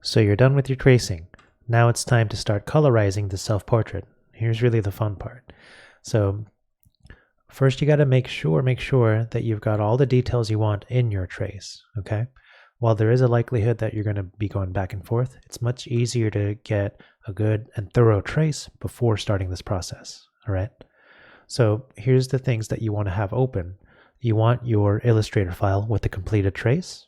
So you're done with your tracing. Now it's time to start colorizing the self-portrait. Here's really the fun part. So first you got to make sure that you've got all the details you want in your trace, okay? While there is a likelihood that you're going to be going back and forth, it's much easier to get a good and thorough trace before starting this process, all right? So here's the things that you want to have open. You want your Illustrator file with the completed trace.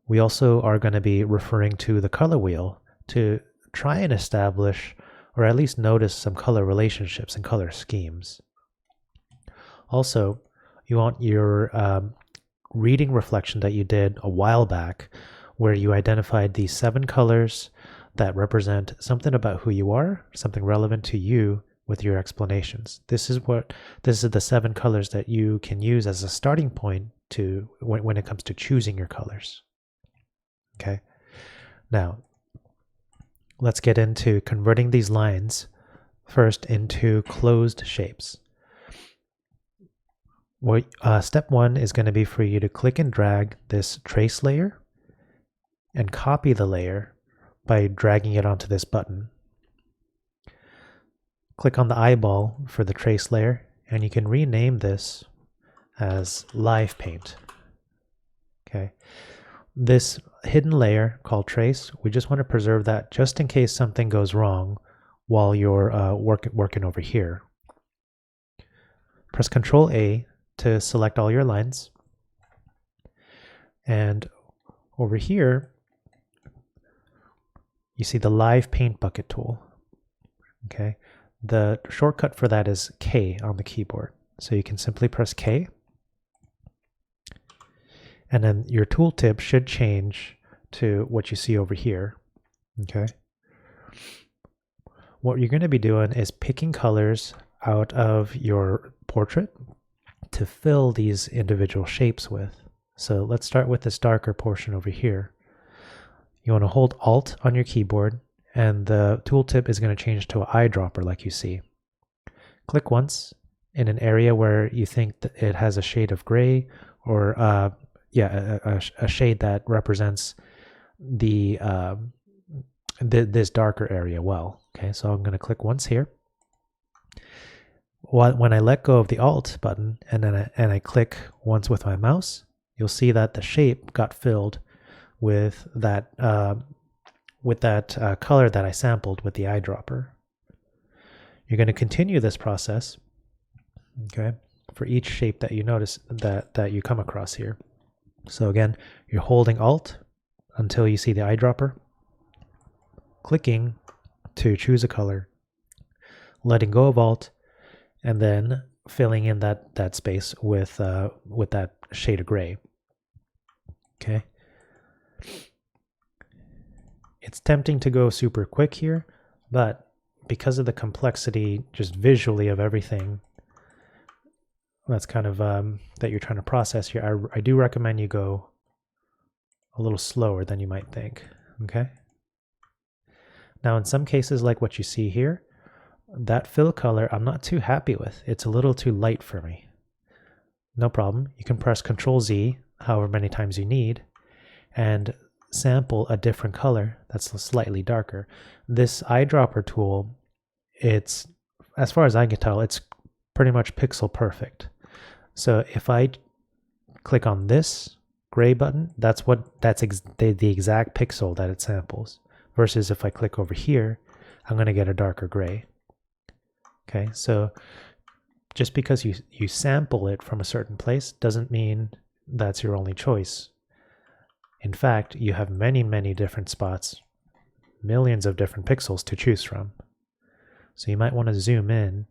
We also are going to be referring to the color wheel to try and establish or at least notice some color relationships and color schemes. Also, you want your reading reflection that you did a while back where you identified these 7 colors that represent something about who you are, something relevant to you with your explanations. This is the 7 colors that you can use as a starting point to when it comes to choosing your colors. Okay, now let's get into converting these lines first into closed shapes. Step 1 is going to be for you to click and drag this trace layer and copy the layer by dragging it onto this button. Click on the eyeball for the trace layer and you can rename this as Live Paint. Okay. This hidden layer called trace, we just want to preserve that just in case something goes wrong while you're working over here. Press Ctrl A to select all your lines. And over here, you see the Live Paint Bucket tool. Okay. The shortcut for that is K on the keyboard. So you can simply press K. And then your tooltip should change to what you see over here. Okay. What you're going to be doing is picking colors out of your portrait to fill these individual shapes with. So let's start with this darker portion over here. You want to hold Alt on your keyboard and the tooltip is going to change to an eyedropper like you see. Click once in an area where you think that it has a shade of gray or a shade that represents the this darker area well. Okay, so I'm going to click once here. When I let go of the Alt button and then I click once with my mouse, you'll see that the shape got filled with that color that I sampled with the eyedropper. You're going to continue this process, okay, for each shape that you notice that you come across here. So again, you're holding Alt until you see the eyedropper, clicking to choose a color, letting go of Alt, and then filling in that space with that shade of gray. Okay. It's tempting to go super quick here, but because of the complexity just visually of everything that's kind of that you're trying to process here, I do recommend you go a little slower than you might think. Okay. Now in some cases like what you see here, that fill color I'm not too happy with. It's a little too light for me. No problem. You can press Ctrl Z however many times you need and sample a different color that's slightly darker. This eyedropper tool, it's, as far as I can tell, it's pretty much pixel perfect. So if I click on this gray button, that's the exact pixel that it samples. Versus if I click over here, I'm going to get a darker gray. Okay, so just because you sample it from a certain place doesn't mean that's your only choice. In fact, you have many, many different spots, millions of different pixels to choose from. So you might want to zoom in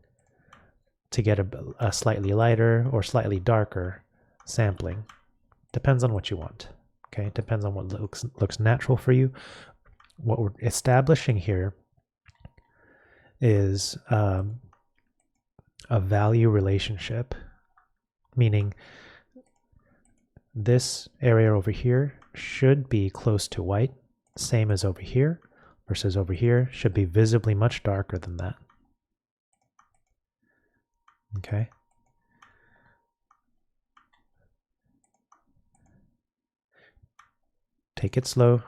to get a slightly lighter or slightly darker sampling. Depends on what you want. Okay, depends on what looks natural for you. What we're establishing here is a value relationship, meaning this area over here should be close to white, same as over here, versus over here should be visibly much darker than that. Okay. Take it slow.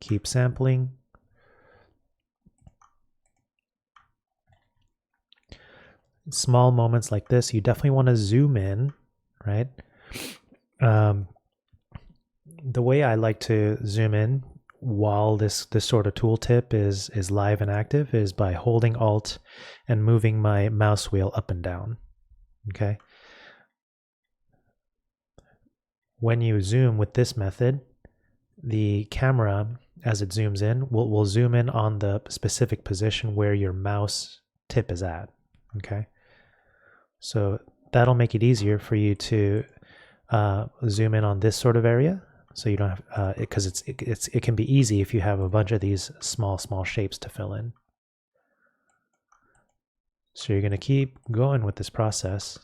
Keep sampling. Small moments like this, you definitely want to zoom in, right? The way I like to zoom in while this sort of tooltip is live and active is by holding Alt and moving my mouse wheel up and down. Okay. When you zoom with this method, the camera, as it zooms in, will zoom in on the specific position where your mouse tip is at. Okay. So that'll make it easier for you to zoom in on this sort of area. So you don't have, because it can be easy if you have a bunch of these small shapes to fill in. So you're going to keep going with this process,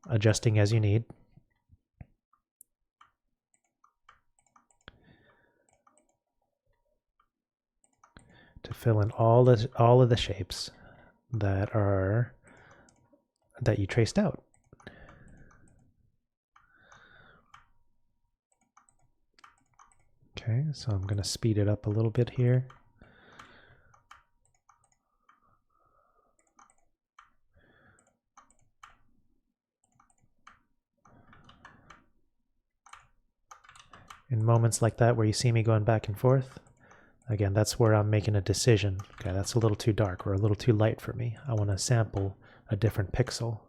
adjusting as you need. To fill in all of the shapes that you traced out. Okay, so I'm going to speed it up a little bit here. In moments like that where you see me going back and forth, again, that's where I'm making a decision. Okay, that's a little too dark or a little too light for me. I want to sample a different pixel.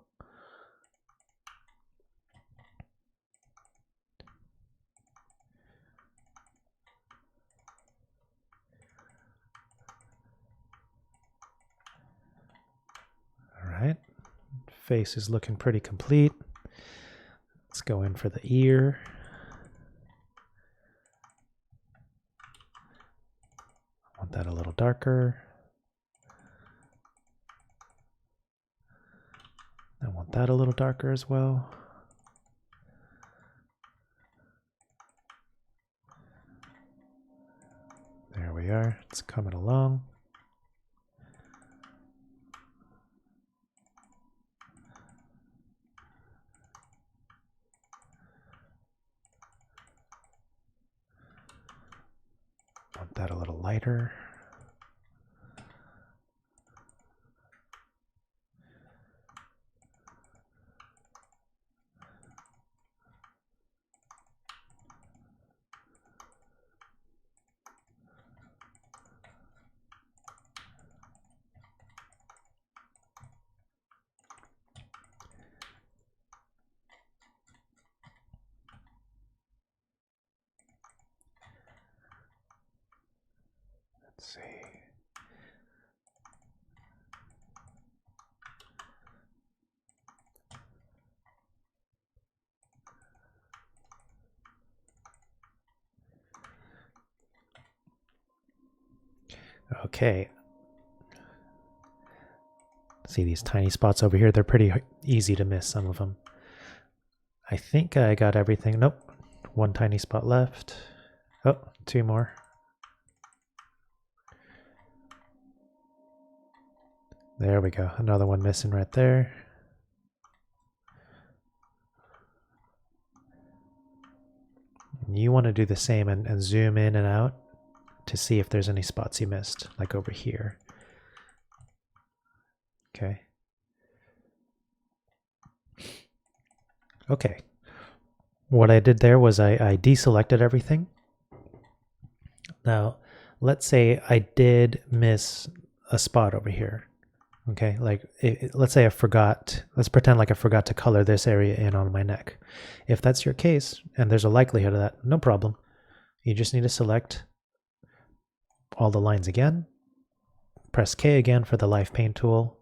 All right, face is looking pretty complete. Let's go in for the ear. I want that a little darker. I want that a little darker as well. There we are. It's coming along. Want that a little lighter. Let's see. Okay. See these tiny spots over here? They're pretty easy to miss, some of them. I think I got everything. Nope. One tiny spot left. Oh, two more. There we go. Another one missing right there. And you want to do the same and zoom in and out to see if there's any spots you missed, like over here. Okay. Okay. What I did there was I deselected everything. Now, let's say I did miss a spot over here. Okay, like let's say I forgot, let's pretend like I forgot to color this area in on my neck. If that's your case, and there's a likelihood of that, no problem. You just need to select all the lines again, press K again for the live paint tool,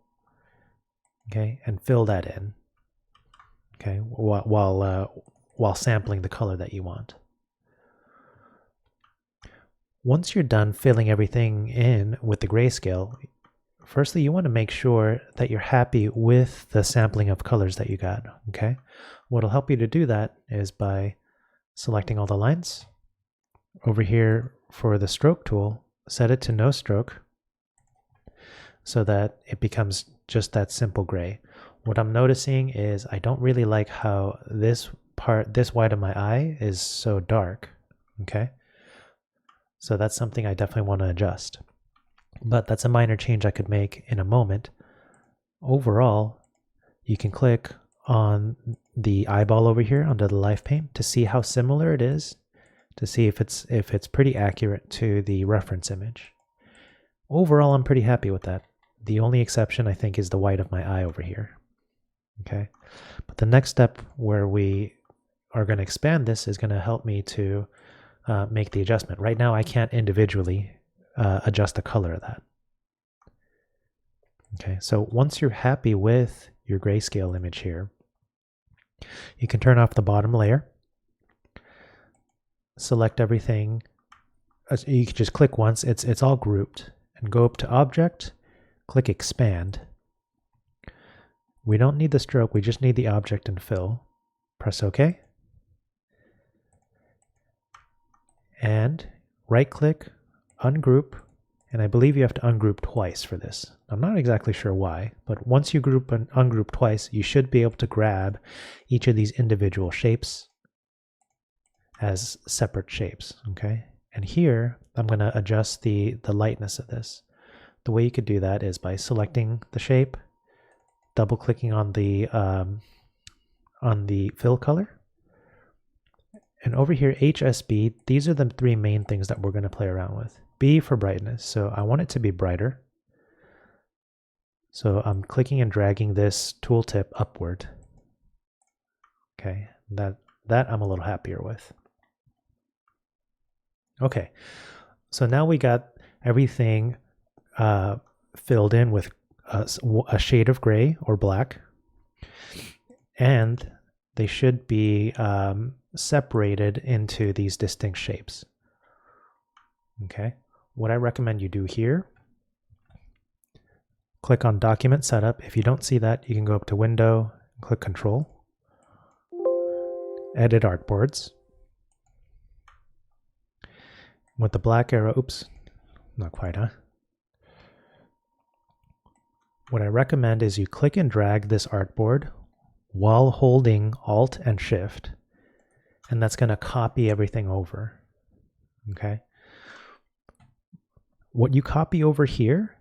okay, and fill that in, okay, while sampling the color that you want. Once you're done filling everything in with the grayscale, firstly, you want to make sure that you're happy with the sampling of colors that you got, okay? What'll help you to do that is by selecting all the lines. Over here for the stroke tool, set it to no stroke so that it becomes just that simple gray. What I'm noticing is I don't really like how this white of my eye is so dark, okay? So that's something I definitely want to adjust. But that's a minor change I could make in a moment. Overall, you can click on the eyeball over here under the live paint to see how similar it is, to see if it's pretty accurate to the reference image. Overall, I'm pretty happy with that. The only exception, I think, is the white of my eye over here. Okay, but the next step where we are going to expand this is going to help me to make the adjustment. Right now, I can't individually adjust the color of that. Okay, so once you're happy with your grayscale image here, you can turn off the bottom layer, select everything. You can just click once, it's all grouped, and go up to Object, click Expand. We don't need the stroke, we just need the object and fill. Press OK. And right-click, ungroup, and I believe you have to ungroup twice for this. I'm not exactly sure why, but once you group and ungroup twice, you should be able to grab each of these individual shapes as separate shapes, okay? And here, I'm going to adjust the lightness of this. The way you could do that is by selecting the shape, double-clicking on the fill color, and over here, HSB, these are the three main things that we're going to play around with. B for brightness, so I want it to be brighter. So I'm clicking and dragging this tooltip upward. Okay, that I'm a little happier with. Okay, so now we got everything filled in with a shade of gray or black, and they should be separated into these distinct shapes. Okay, what I recommend you do here, click on Document Setup. If you don't see that, you can go up to Window, click Control, Edit Artboards. With the black arrow, oops, not quite, huh? What I recommend is you click and drag this artboard while holding Alt and Shift, and that's going to copy everything over. Okay. What you copy over here,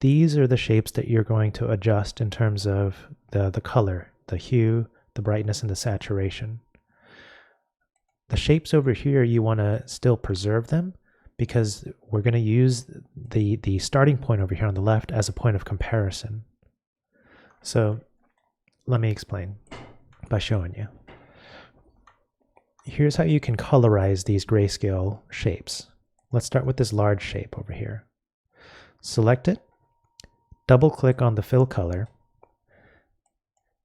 these are the shapes that you're going to adjust in terms of the color, the hue, the brightness, and the saturation. The shapes over here, you want to still preserve them because we're going to use the starting point over here on the left as a point of comparison. So let me explain by showing you. Here's how you can colorize these grayscale shapes. Let's start with this large shape over here. Select it, double click on the fill color.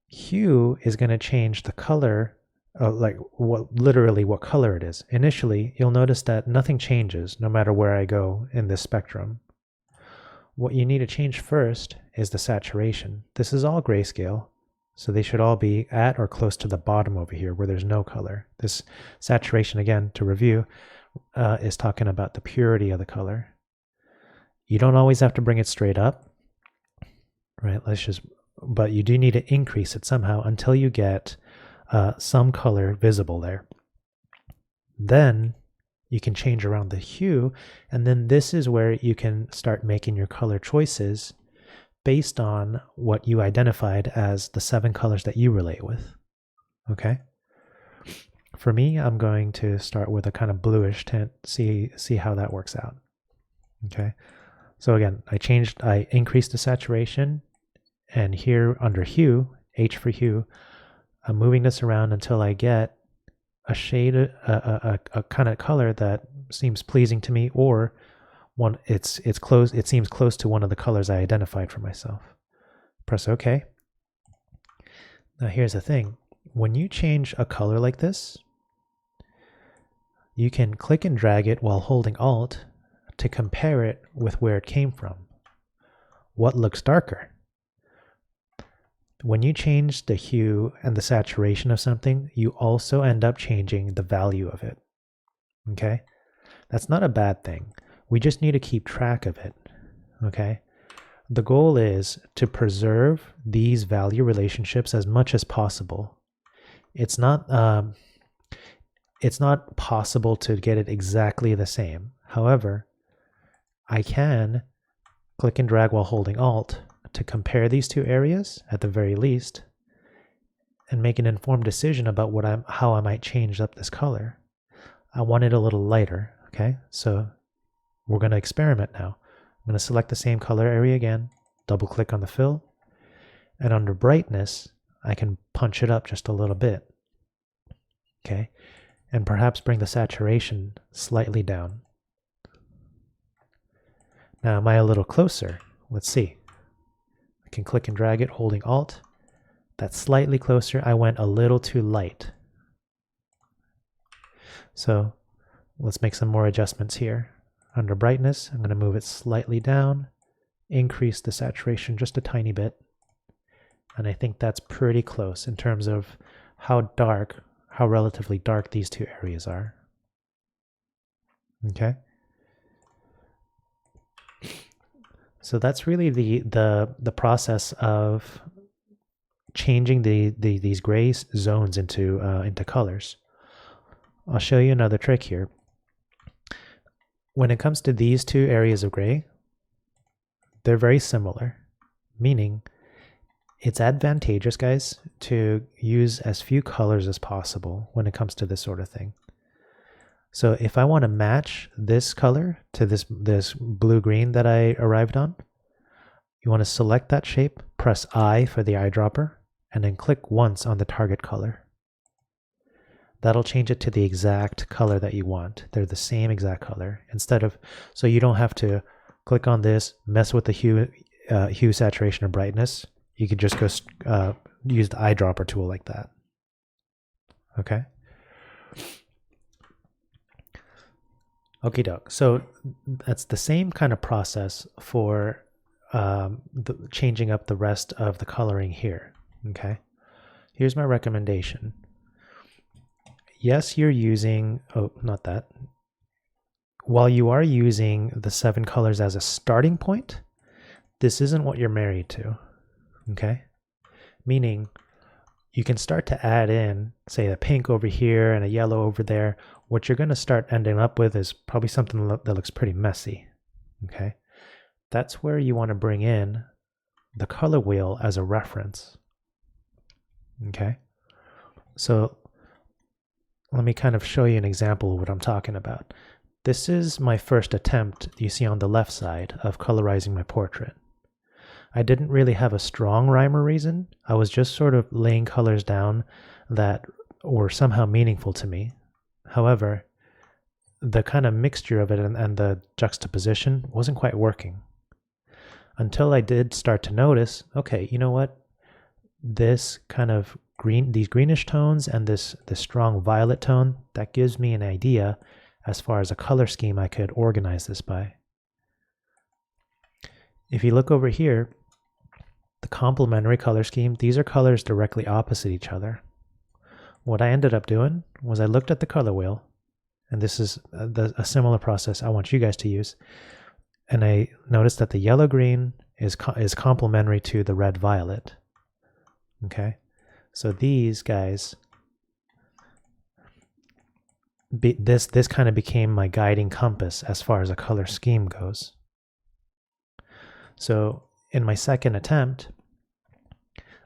Hue is going to change the color, literally what color it is. Initially, you'll notice that nothing changes no matter where I go in this spectrum. What you need to change first is the saturation. This is all grayscale, so they should all be at or close to the bottom over here where there's no color. This saturation, again, to review, is talking about the purity of the color. You don't always have to bring it straight up, right? But you do need to increase it somehow until you get some color visible there. Then you can change around the hue, and then this is where you can start making your color choices based on what you identified as the 7 colors that you relate with. Okay? For me, I'm going to start with a kind of bluish tint, see how that works out. Okay? So again, I increased the saturation, and here under hue, H for hue, I'm moving this around until I get a shade, a kind of color that seems pleasing to me, or one it's close. It seems close to one of the colors I identified for myself. Press OK. Now here's the thing: when you change a color like this, you can click and drag it while holding Alt to compare it with where it came from. What looks darker? When you change the hue and the saturation of something, you also end up changing the value of it. Okay? That's not a bad thing. We just need to keep track of it. Okay? The goal is to preserve these value relationships as much as possible. It's not possible to get it exactly the same. However, I can click and drag while holding Alt to compare these two areas at the very least and make an informed decision about how I might change up this color. I want it a little lighter, okay? So we're going to experiment now. I'm going to select the same color area again, double click on the fill, and under brightness, I can punch it up just a little bit, okay? And perhaps bring the saturation slightly down. Now, am I a little closer? Let's see. I can click and drag it holding Alt. That's slightly closer. I went a little too light. So let's make some more adjustments here. Under brightness, I'm going to move it slightly down, increase the saturation just a tiny bit. And I think that's pretty close in terms of how relatively dark these two areas are. Okay. So that's really the process of changing these gray zones into colors. I'll show you another trick here. When it comes to these two areas of gray, they're very similar, meaning it's advantageous, guys, to use as few colors as possible when it comes to this sort of thing. So if I want to match this color to this blue-green that I arrived on, you want to select that shape, press I for the eyedropper, and then click once on the target color. That'll change it to the exact color that you want. They're the same exact color. So you don't have to click on this, mess with the hue, saturation, or brightness. You could just go use the eyedropper tool like that. Okay. Okie doke. So that's the same kind of process for changing up the rest of the coloring here. Okay. Here's my recommendation. Yes, you're using, while you are using the 7 colors as a starting point, this isn't what you're married to, okay? Meaning you can start to add in, say, a pink over here and a yellow over there. What you're going to start ending up with is probably something that looks pretty messy, okay? That's where you want to bring in the color wheel as a reference, okay? So let me kind of show you an example of what I'm talking about. This is my first attempt, you see on the left side, of colorizing my portrait. I didn't really have a strong rhyme or reason. I was just sort of laying colors down that were somehow meaningful to me. However, the kind of mixture of it and the juxtaposition wasn't quite working. Until I did start to notice, okay, you know what? This kind of these greenish tones and this strong violet tone, that gives me an idea as far as a color scheme I could organize this by. If you look over here, the complementary color scheme, these are colors directly opposite each other. What I ended up doing was I looked at the color wheel, and this is a similar process I want you guys to use, and I noticed that the yellow-green is complementary to the red-violet. Okay, so these guys, this kind of became my guiding compass as far as a color scheme goes. So in my second attempt,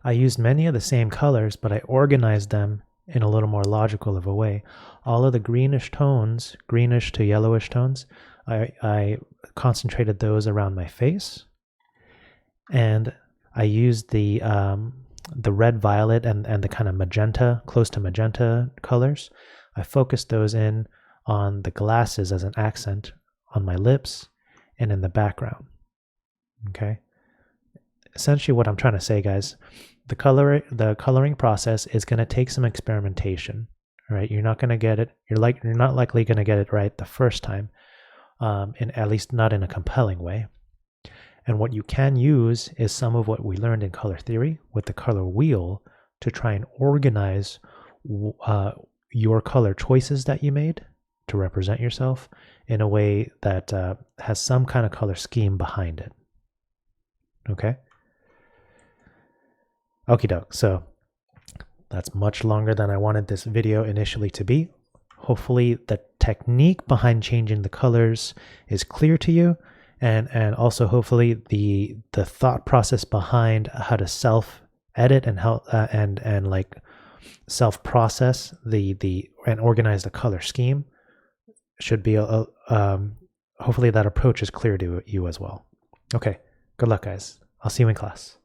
I used many of the same colors, but I organized them in a little more logical of a way. All of the greenish tones, greenish to yellowish tones, I concentrated those around my face, and I used the red, violet, and the kind of magenta, close to magenta colors. I focused those in on the glasses as an accent on my lips and in the background. Okay. Essentially what I'm trying to say, guys, the coloring process is going to take some experimentation. All right. You're not going to get it. You're not likely going to get it right the first time, at least not in a compelling way. And what you can use is some of what we learned in color theory with the color wheel to try and organize your color choices that you made to represent yourself in a way that has some kind of color scheme behind it. Okay? Okie doke. So that's much longer than I wanted this video initially to be. hopefully the technique behind changing the colors is clear to you, and also hopefully the thought process behind how to self edit and how and like self process the and organize the color scheme should be hopefully that approach is clear to you as well. Okay, good luck guys. I'll see you in class.